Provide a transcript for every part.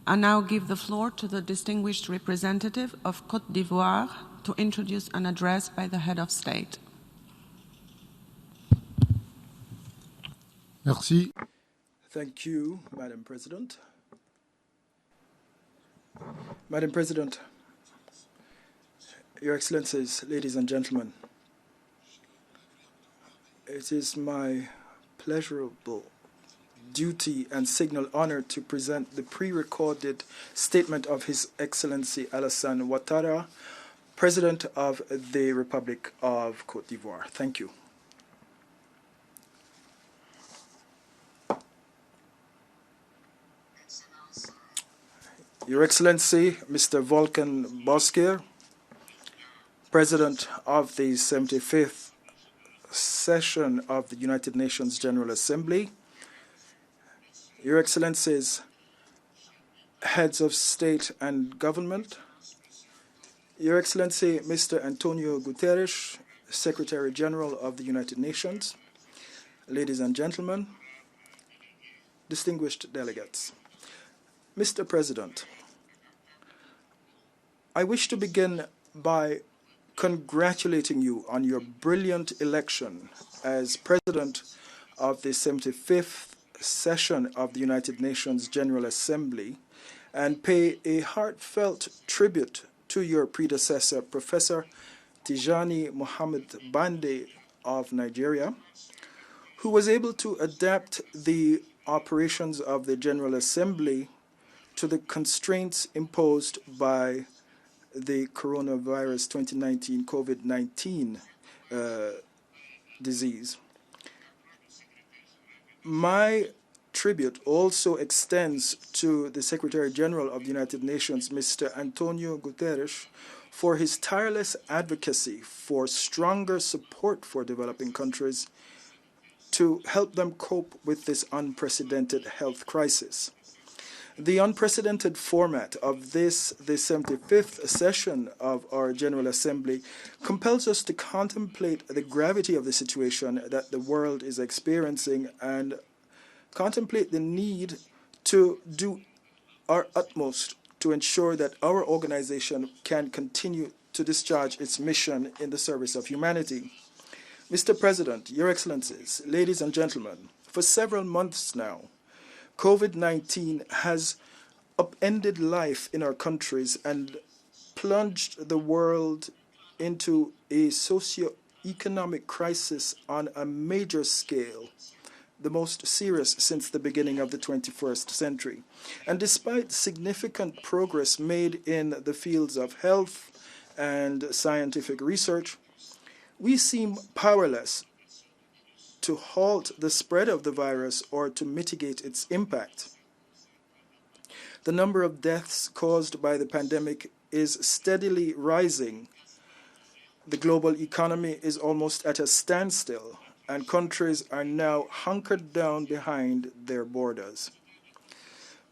I now give the floor to the distinguished representative of Côte d'Ivoire to introduce an address by the head of state. Merci. Thank you, Madam President. Madam President, Your Excellencies, ladies and gentlemen, it is my pleasurable duty and signal honor to present the pre-recorded statement of His Excellency Alassane Ouattara, President of the Republic of Côte d'Ivoire. Thank you. Your Excellency, Mr. Volkan Bozkır, President of the 75th session of the United Nations General Assembly, Your Excellencies, heads of state and government, Your Excellency, Mr. Antonio Guterres, Secretary General of the United Nations, ladies and gentlemen, distinguished delegates. Mr. President, I wish to begin by congratulating you on your brilliant election as President of the 75th session of the United Nations General Assembly and pay a heartfelt tribute to your predecessor, Professor Tijani Muhammad Bande of Nigeria, who was able to adapt the operations of the General Assembly to the constraints imposed by the coronavirus 2019 COVID-19 disease. My tribute also extends to the Secretary General of the United Nations, Mr. Antonio Guterres, for his tireless advocacy for stronger support for developing countries to help them cope with this unprecedented health crisis. The unprecedented format of the 75th session of our General Assembly compels us to contemplate the gravity of the situation that the world is experiencing and contemplate the need to do our utmost to ensure that our organization can continue to discharge its mission in the service of humanity. Mr. President, Your Excellencies, ladies and gentlemen, for several months now, COVID-19 has upended life in our countries and plunged the world into a socio-economic crisis on a major scale, the most serious since the beginning of the 21st century. And despite significant progress made in the fields of health and scientific research, we seem powerless to halt the spread of the virus or to mitigate its impact. The number of deaths caused by the pandemic is steadily rising. The global economy is almost at a standstill, and countries are now hunkered down behind their borders.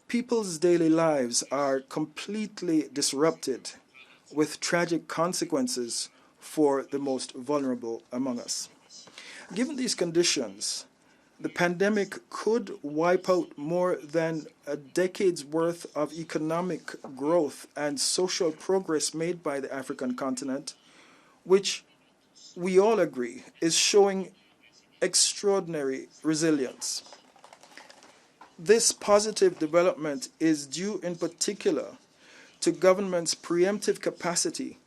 People's daily lives are completely disrupted, with tragic consequences for the most vulnerable among us. Given these conditions, the pandemic could wipe out more than a decade's worth of economic growth and social progress made by the African continent, which we all agree is showing extraordinary resilience. This positive development is due in particular to government's preemptive capacity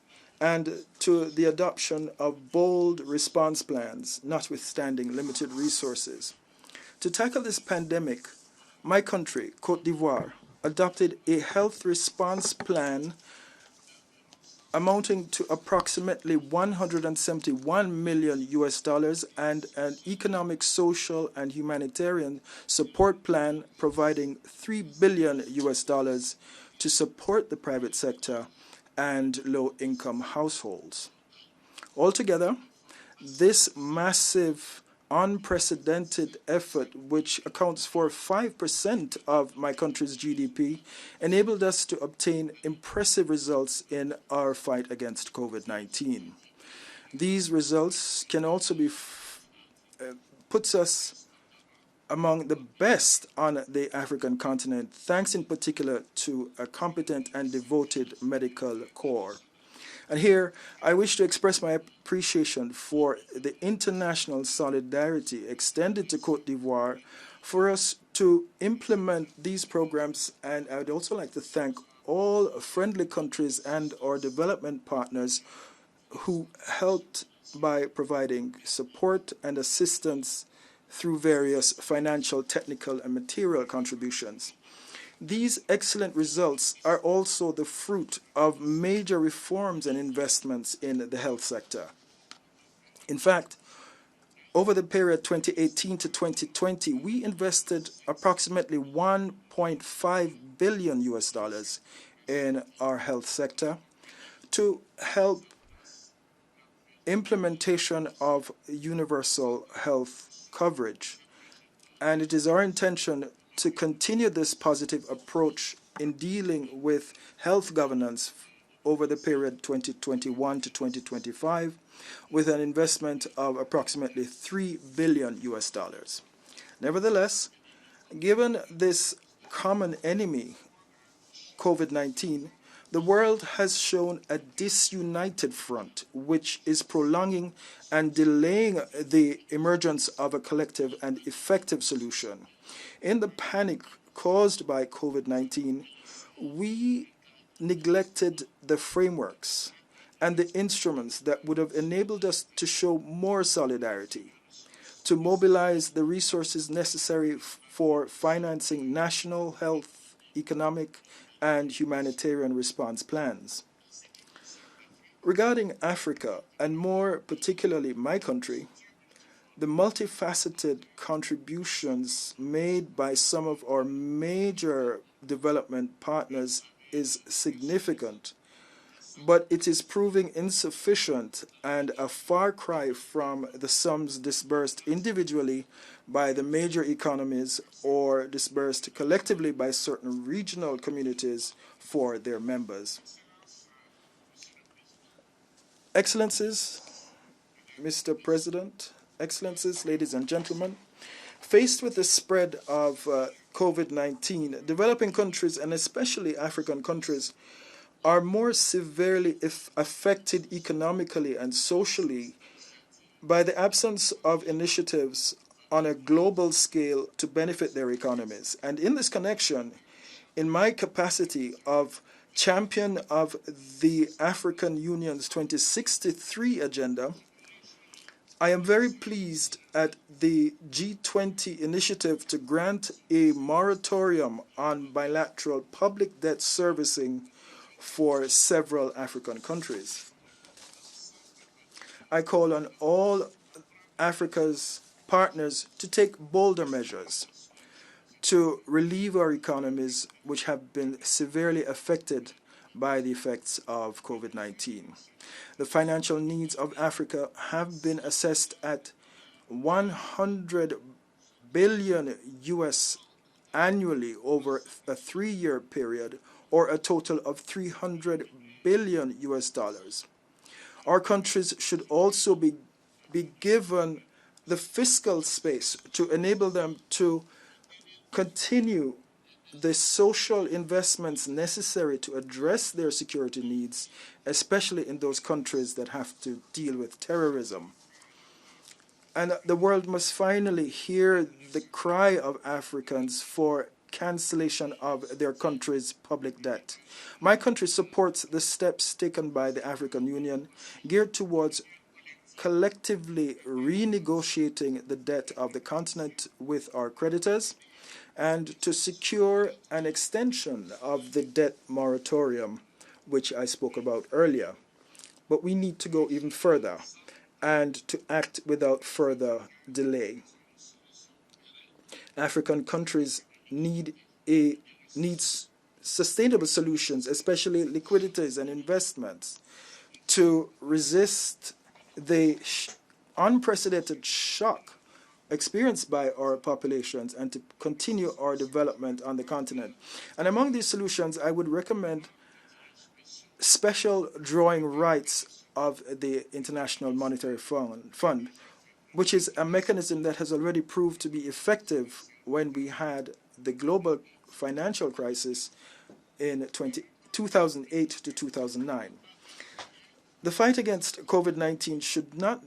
and to the adoption of bold response plans, notwithstanding limited resources. To tackle this pandemic, my country, Côte d'Ivoire, adopted a health response plan amounting to approximately $171 million and an economic, social, and humanitarian support plan providing $3 billion to support the private sector and low-income households. Altogether, this massive, unprecedented effort, which accounts for 5% of my country's GDP, enabled us to obtain impressive results in our fight against COVID-19. These results can also be puts us among the best on the African continent, thanks in particular to a competent and devoted medical corps. And here, I wish to express my appreciation for the international solidarity extended to Côte d'Ivoire for us to implement these programs, and I would also like to thank all friendly countries and our development partners who helped by providing support and assistance through various financial, technical, and material contributions. These excellent results are also the fruit of major reforms and investments in the health sector. In fact, over the period 2018 to 2020, we invested approximately $1.5 billion in our health sector to help implementation of universal health coverage. And it is our intention to continue this positive approach in dealing with health governance over the period 2021 to 2025 with an investment of approximately $3 billion. Nevertheless, given this common enemy, COVID-19, the world has shown a disunited front, which is prolonging and delaying the emergence of a collective and effective solution. In the panic caused by COVID-19, we neglected the frameworks and the instruments that would have enabled us to show more solidarity, to mobilize the resources necessary for financing national health, economic, and humanitarian response plans. Regarding Africa, and more particularly my country, the multifaceted contributions made by some of our major development partners is significant, but it is proving insufficient and a far cry from the sums disbursed individually by the major economies or disbursed collectively by certain regional communities for their members. Excellencies, Mr. President, Excellencies, ladies and gentlemen, faced with the spread of COVID-19, developing countries, and especially African countries, are more severely affected economically and socially by the absence of initiatives on a global scale to benefit their economies. And in this connection, in my capacity of champion of the African Union's 2063 agenda, I am very pleased at the G20 initiative to grant a moratorium on bilateral public debt servicing for several African countries. I call on all Africa's partners to take bolder measures to relieve our economies, which have been severely affected by the effects of COVID-19. The financial needs of Africa have been assessed at 100 billion US annually over a 3-year period, or a total of 300 billion US dollars. Our countries should also be given the fiscal space to enable them to continue the social investments necessary to address their security needs, especially in those countries that have to deal with terrorism. And the world must finally hear the cry of Africans for cancellation of their country's public debt. My country supports the steps taken by the African Union geared towards collectively renegotiating the debt of the continent with our creditors and to secure an extension of the debt moratorium, which I spoke about earlier. But we need to go even further and to act without further delay. African countries need sustainable solutions, especially liquidities and investments, to resist the unprecedented shock experienced by our populations and to continue our development on the continent. And among these solutions, I would recommend special drawing rights of the International Monetary Fund, which is a mechanism that has already proved to be effective when we had the global financial crisis in 2008 to 2009. The fight against COVID-19 should not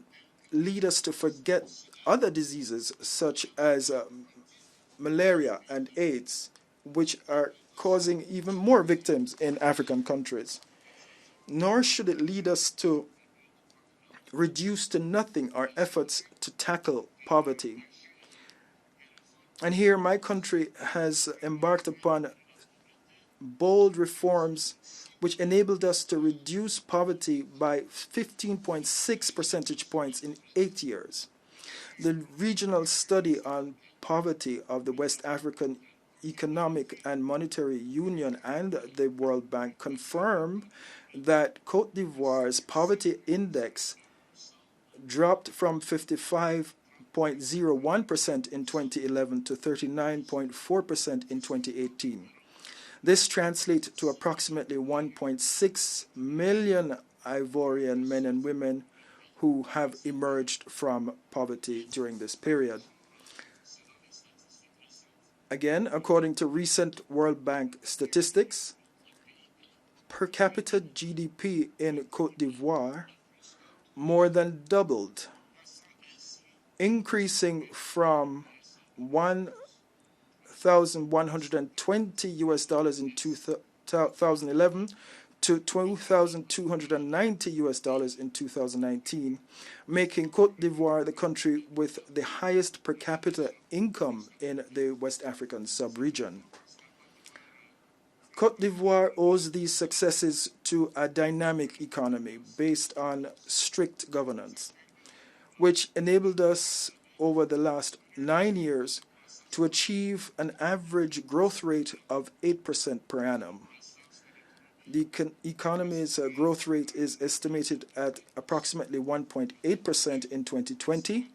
lead us to forget other diseases such as malaria and AIDS, which are causing even more victims in African countries. Nor should it lead us to reduce to nothing our efforts to tackle poverty. And here my country has embarked upon bold reforms which enabled us to reduce poverty by 15.6 percentage points in 8 years. The regional study on poverty of the West African Economic and Monetary Union and the World Bank confirmed that Côte d'Ivoire's poverty index dropped from 55.01% in 2011 to 39.4% in 2018. This translates to approximately 1.6 million Ivorian men and women who have emerged from poverty during this period. Again, according to recent World Bank statistics, per capita GDP in Côte d'Ivoire more than doubled, increasing from $1,120 in 2011 to $2,290 in 2019, making Côte d'Ivoire the country with the highest per capita income in the West African sub-region. Côte d'Ivoire owes these successes to a dynamic economy based on strict governance, which enabled us over the last 9 years to achieve an average growth rate of 8% per annum. The economy's growth rate is estimated at approximately 1.8% in 2020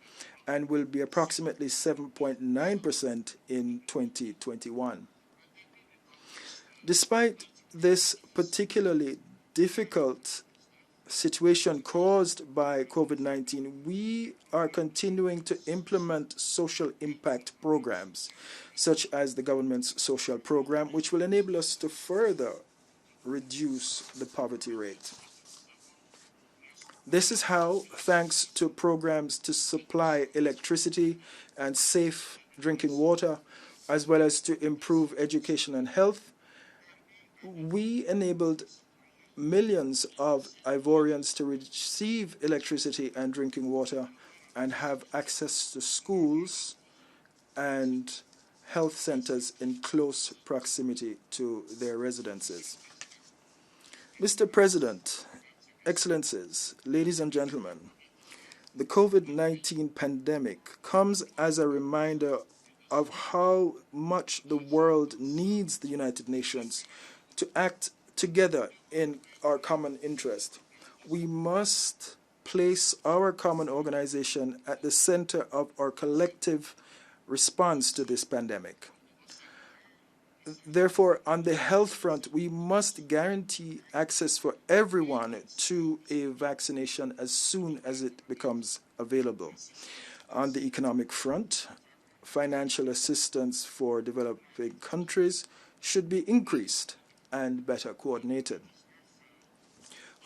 and will be approximately 7.9% in 2021. Despite this particularly difficult situation caused by COVID-19, we are continuing to implement social impact programs, such as the government's social program, which will enable us to further reduce the poverty rate. This is how, thanks to programs to supply electricity and safe drinking water, as well as to improve education and health, we enabled millions of Ivorians to receive electricity and drinking water and have access to schools and health centers in close proximity to their residences. Mr. President, Excellencies, ladies and gentlemen, the COVID-19 pandemic comes as a reminder of how much the world needs the United Nations to act together in our common interest. We must place our common organization at the center of our collective response to this pandemic. Therefore, on the health front, we must guarantee access for everyone to a vaccination as soon as it becomes available. On the economic front, financial assistance for developing countries should be increased and better coordinated.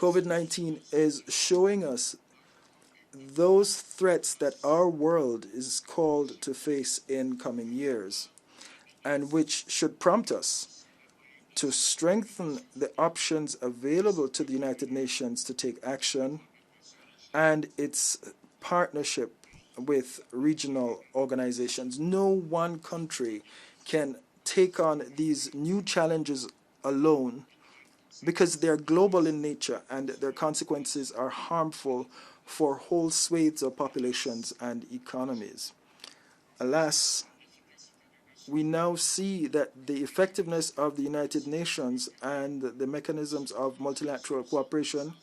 COVID-19 is showing us those threats that our world is called to face in coming years, and which should prompt us to strengthen the options available to the United Nations to take action and its partnership with regional organizations. No one country can take on these new challenges alone because they're global in nature and their consequences are harmful for whole swathes of populations and economies. Alas, we now see that the effectiveness of the United Nations and the mechanisms of multilateral cooperation,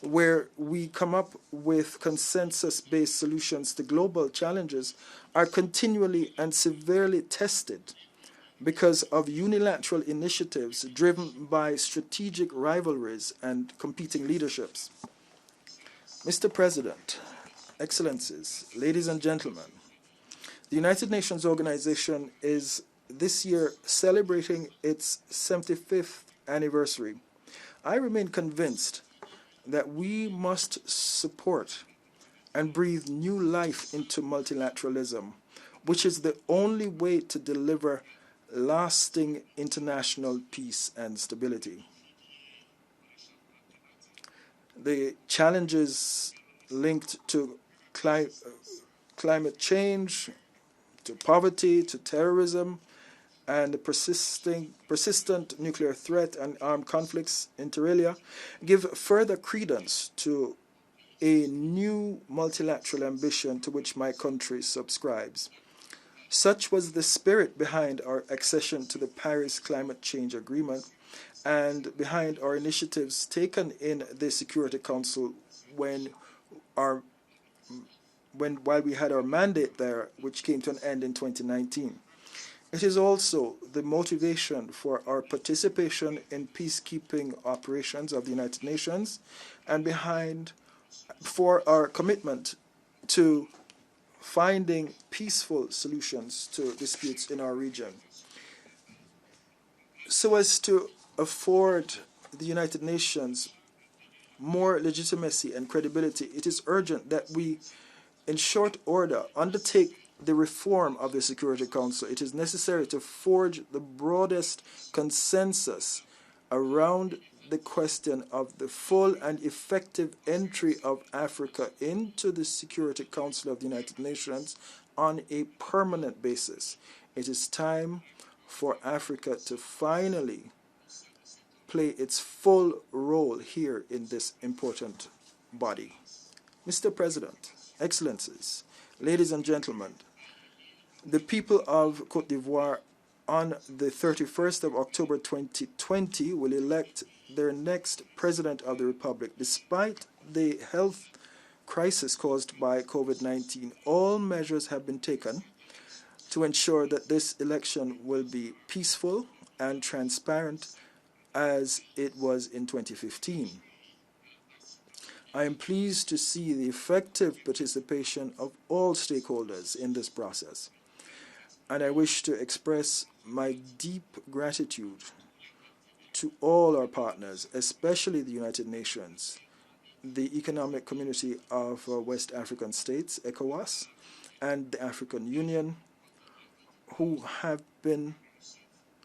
where we come up with consensus-based solutions to global challenges, are continually and severely tested because of unilateral initiatives driven by strategic rivalries and competing leaderships. Mr. President, Excellencies, ladies and gentlemen, the United Nations organization is this year celebrating its 75th anniversary. I remain convinced that we must support and breathe new life into multilateralism, which is the only way to deliver lasting international peace and stability. The challenges linked to climate change, to poverty, to terrorism, and the persistent nuclear threat and armed conflicts inter alia give further credence to a new multilateral ambition to which my country subscribes. Such was the spirit behind our accession to the Paris Climate Change Agreement and behind our initiatives taken in the Security Council while we had our mandate there, which came to an end in 2019. It is also the motivation for our participation in peacekeeping operations of the United Nations and for our commitment to finding peaceful solutions to disputes in our region. So as to afford the United Nations more legitimacy and credibility, it is urgent that we, in short order, undertake the reform of the Security Council. It is necessary to forge the broadest consensus around the question of the full and effective entry of Africa into the Security Council of the United Nations on a permanent basis. It is time for Africa to finally play its full role here in this important body. Mr. President, Excellencies, ladies and gentlemen, the people of Côte d'Ivoire on the 31st of October 2020 will elect their next president of the Republic. Despite the health crisis caused by COVID-19, all measures have been taken to ensure that this election will be peaceful and transparent as it was in 2015. I am pleased to see the effective participation of all stakeholders in this process, and I wish to express my deep gratitude to all our partners, especially the United Nations, the Economic Community of West African States, ECOWAS, and the African Union, who have been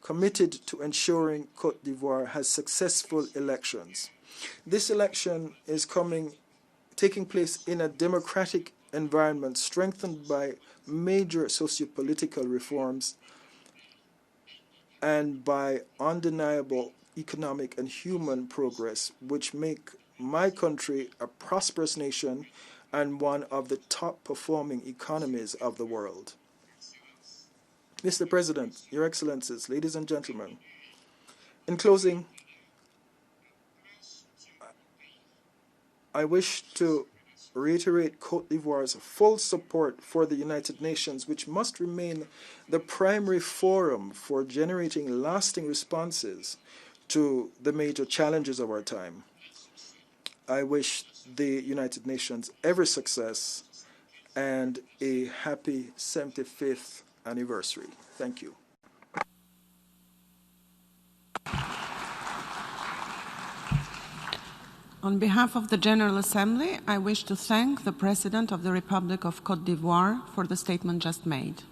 committed to ensuring Côte d'Ivoire has successful elections. This election is taking place in a democratic environment strengthened by major socio-political reforms and by undeniable economic and human progress, which make my country a prosperous nation and one of the top-performing economies of the world. Mr. President, Your Excellencies, ladies and gentlemen, in closing, I wish to reiterate Côte d'Ivoire's full support for the United Nations, which must remain the primary forum for generating lasting responses to the major challenges of our time. I wish the United Nations every success and a happy 75th anniversary. Thank you. On behalf of the General Assembly, I wish to thank the President of the Republic of Côte d'Ivoire for the statement just made.